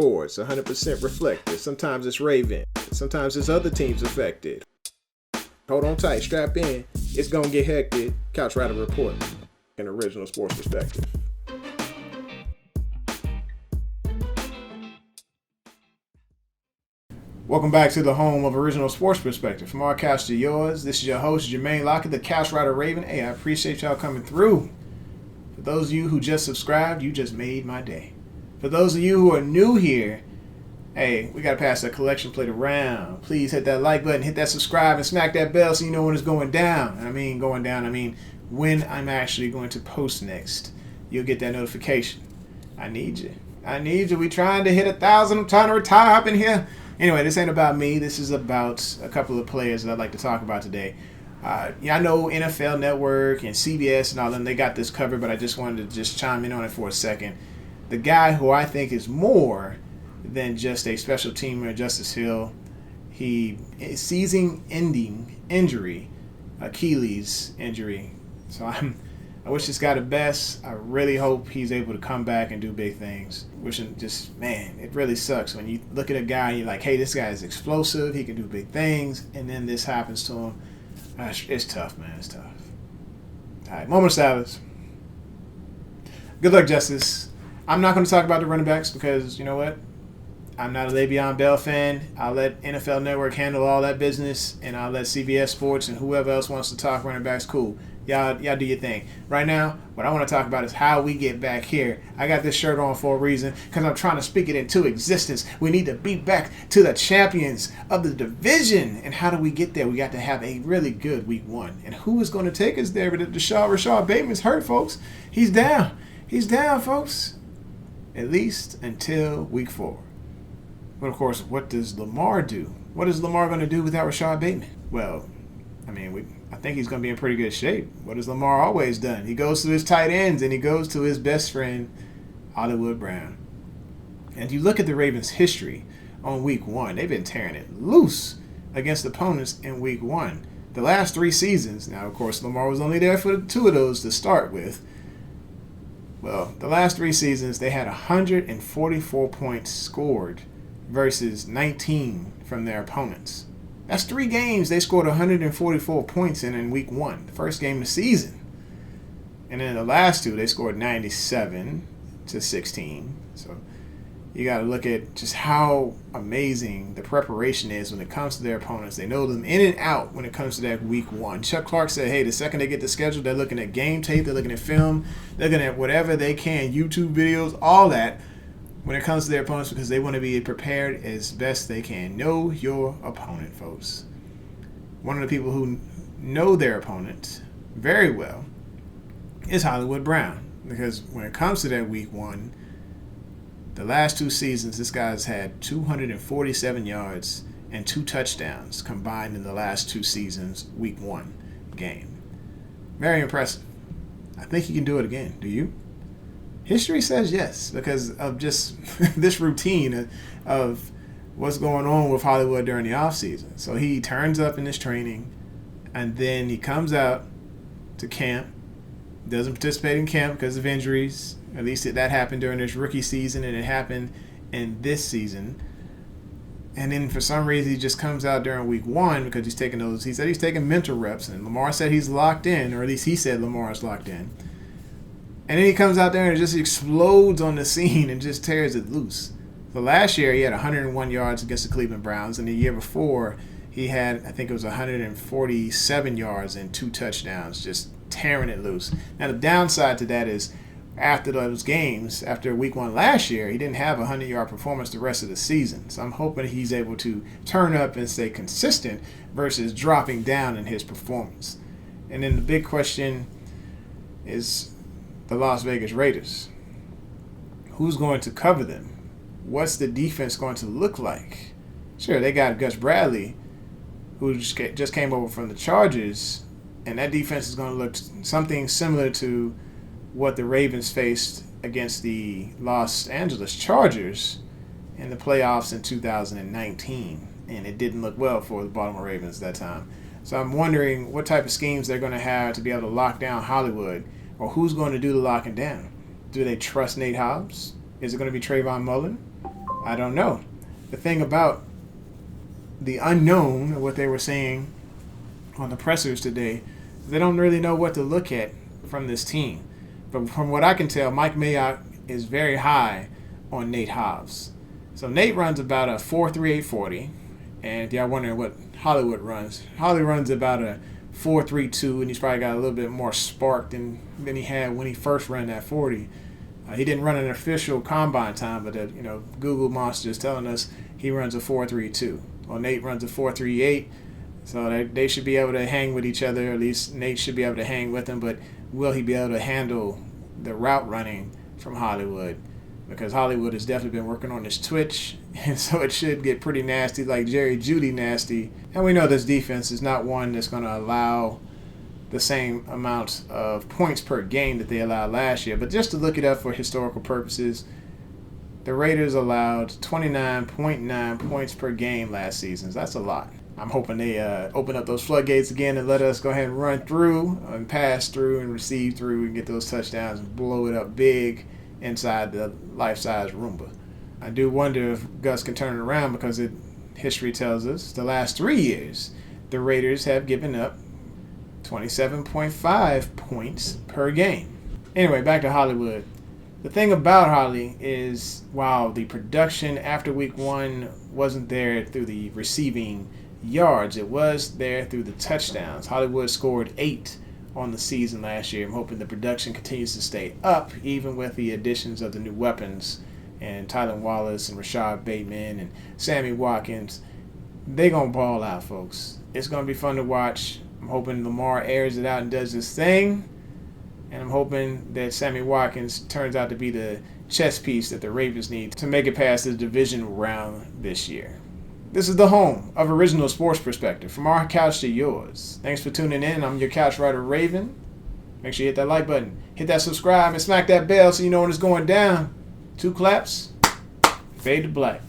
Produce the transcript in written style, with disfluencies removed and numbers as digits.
sports, 100% reflective. Sometimes it's Raven. Sometimes it's other teams affected. Hold on tight, strap in. It's going to get hectic. Couch Rider Report, an original sports perspective. Welcome back to the home of original sports perspective. From our couch to yours, this is your host, Jermaine Lockett, the Couch Rider Raven. Hey, I appreciate y'all coming through. For those of you who just subscribed, you just made my day. For those of you who are new here, hey, we got to pass that collection plate around. Please hit that like button, hit that subscribe, and smack that bell so you know when it's going down. I mean when I'm actually going to post next. You'll get that notification. I need you. We trying to hit 1,000. I'm trying to retire up in here. Anyway, this ain't about me. This is about a couple of players that I'd like to talk about today. I know NFL Network and CBS and all them, they got this covered, but I just wanted to just chime in on it for a second. The guy who I think is more than just a special teamer, Justice Hill, he is season-ending injury, Achilles injury. So I wish this guy the best. I really hope he's able to come back and do big things. It really sucks when you look at a guy and you're like, hey, this guy is explosive. He can do big things. And then this happens to him. It's tough, man. It's tough. All right, moment of silence. Good luck, Justice. I'm not going to talk about the running backs because, you know what? I'm not a Le'Veon Bell fan. I'll let NFL Network handle all that business, and I'll let CBS Sports and whoever else wants to talk running backs, cool. Y'all do your thing. Right now, what I want to talk about is how we get back here. I got this shirt on for a reason because I'm trying to speak it into existence. We need to be back to the champions of the division. And how do we get there? We got to have a really good week one. And who is going to take us there? But Rashad Bateman's hurt, folks. He's down. He's down, folks. At least until week 4. But, of course, what does Lamar do? What is Lamar going to do without Rashad Bateman? Well, I think he's going to be in pretty good shape. What has Lamar always done? He goes to his tight ends and he goes to his best friend, Hollywood Brown. And you look at the Ravens' history on week 1. They've been tearing it loose against opponents in week 1. The last 3 seasons, now, of course, Lamar was only there for 2 of those to start with. Well, the last 3 seasons, they had 144 points scored versus 19 from their opponents. That's 3 games they scored 144 points in week 1, the first game of the season. And then the last 2, they scored 97 to 16. So you got to look at just how amazing the preparation is when it comes to their opponents. They know them in and out when it comes to that week 1. Chuck Clark said, hey, the second they get the schedule, they're looking at game tape, they're looking at film, they're looking at whatever they can, YouTube videos, all that, when it comes to their opponents because they want to be prepared as best they can. Know your opponent, folks. One of the people who know their opponent very well is Hollywood Brown because when it comes to that week 1, the last 2 seasons, this guy's had 247 yards and 2 touchdowns combined in the last 2 seasons, week 1 game. Very impressive. I think he can do it again. Do you? History says yes because of just this routine of what's going on with Hollywood during the offseason. So he turns up in his training, and then he comes out to camp, doesn't participate in camp because of injuries. At least that happened during his rookie season, and it happened in this season. And then for some reason, he just comes out during week 1 because he said he's taking mental reps, and Lamar said he's locked in, or at least he said Lamar's locked in. And then he comes out there and just explodes on the scene and just tears it loose. So last year he had 101 yards against the Cleveland Browns, and the year before he had, I think it was 147 yards and 2 touchdowns, just tearing it loose. Now the downside to that is after those games, after week 1 last year, he didn't have a 100-yard performance the rest of the season. So I'm hoping he's able to turn up and stay consistent versus dropping down in his performance. And then the big question is the Las Vegas Raiders. Who's going to cover them? What's the defense going to look like? Sure, they got Gus Bradley, who just came over from the Chargers, and that defense is going to look something similar to what the Ravens faced against the Los Angeles Chargers in the playoffs in 2019, and it didn't look well for the Baltimore Ravens that time. So I'm wondering what type of schemes they're going to have to be able to lock down Hollywood, or who's going to do the locking down. Do they trust Nate Hobbs? Is it going to be Trayvon Mullen? I don't know. The thing about the unknown, what they were saying on the pressers today, they don't really know what to look at from this team. But from what I can tell, Mike Mayock is very high on Nate Hobbs. So Nate runs about a 4.38 40, and if y'all wondering what Hollywood runs, Holly runs about a 4.32, and he's probably got a little bit more spark than he had when he first ran that 40. He didn't run an official combine time, but Google Monster is telling us he runs a 4.32. Well, Nate runs a 4.38, so they should be able to hang with each other. At least Nate should be able to hang with him, but will he be able to handle the route running from Hollywood? Because Hollywood has definitely been working on his twitch, and so it should get pretty nasty, like Jerry Jeudy nasty. And we know this defense is not one that's going to allow the same amount of points per game that they allowed last year. But just to look it up for historical purposes, the Raiders allowed 29.9 points per game last season. So that's a lot. I'm hoping they open up those floodgates again and let us go ahead and run through and pass through and receive through and get those touchdowns and blow it up big inside the life-size Roomba. I do wonder if Gus can turn it around, because history tells us the last 3 years the Raiders have given up 27.5 points per game. Anyway, back to Hollywood. The thing about Holly is, while the production after week 1 wasn't there through the receiving yards, it was there through the touchdowns. Hollywood scored 8 on the season last year. I'm hoping the production continues to stay up, even with the additions of the new weapons and Tylan Wallace and Rashad Bateman and Sammy Watkins. They're going to ball out, folks. It's going to be fun to watch. I'm hoping Lamar airs it out and does his thing. And I'm hoping that Sammy Watkins turns out to be the chess piece that the Ravens need to make it past the division round this year. This is the home of Original Sports Perspective, from our couch to yours. Thanks for tuning in. I'm your couch writer, Raven. Make sure you hit that like button, hit that subscribe, and smack that bell so you know when it's going down. 2 claps, fade to black.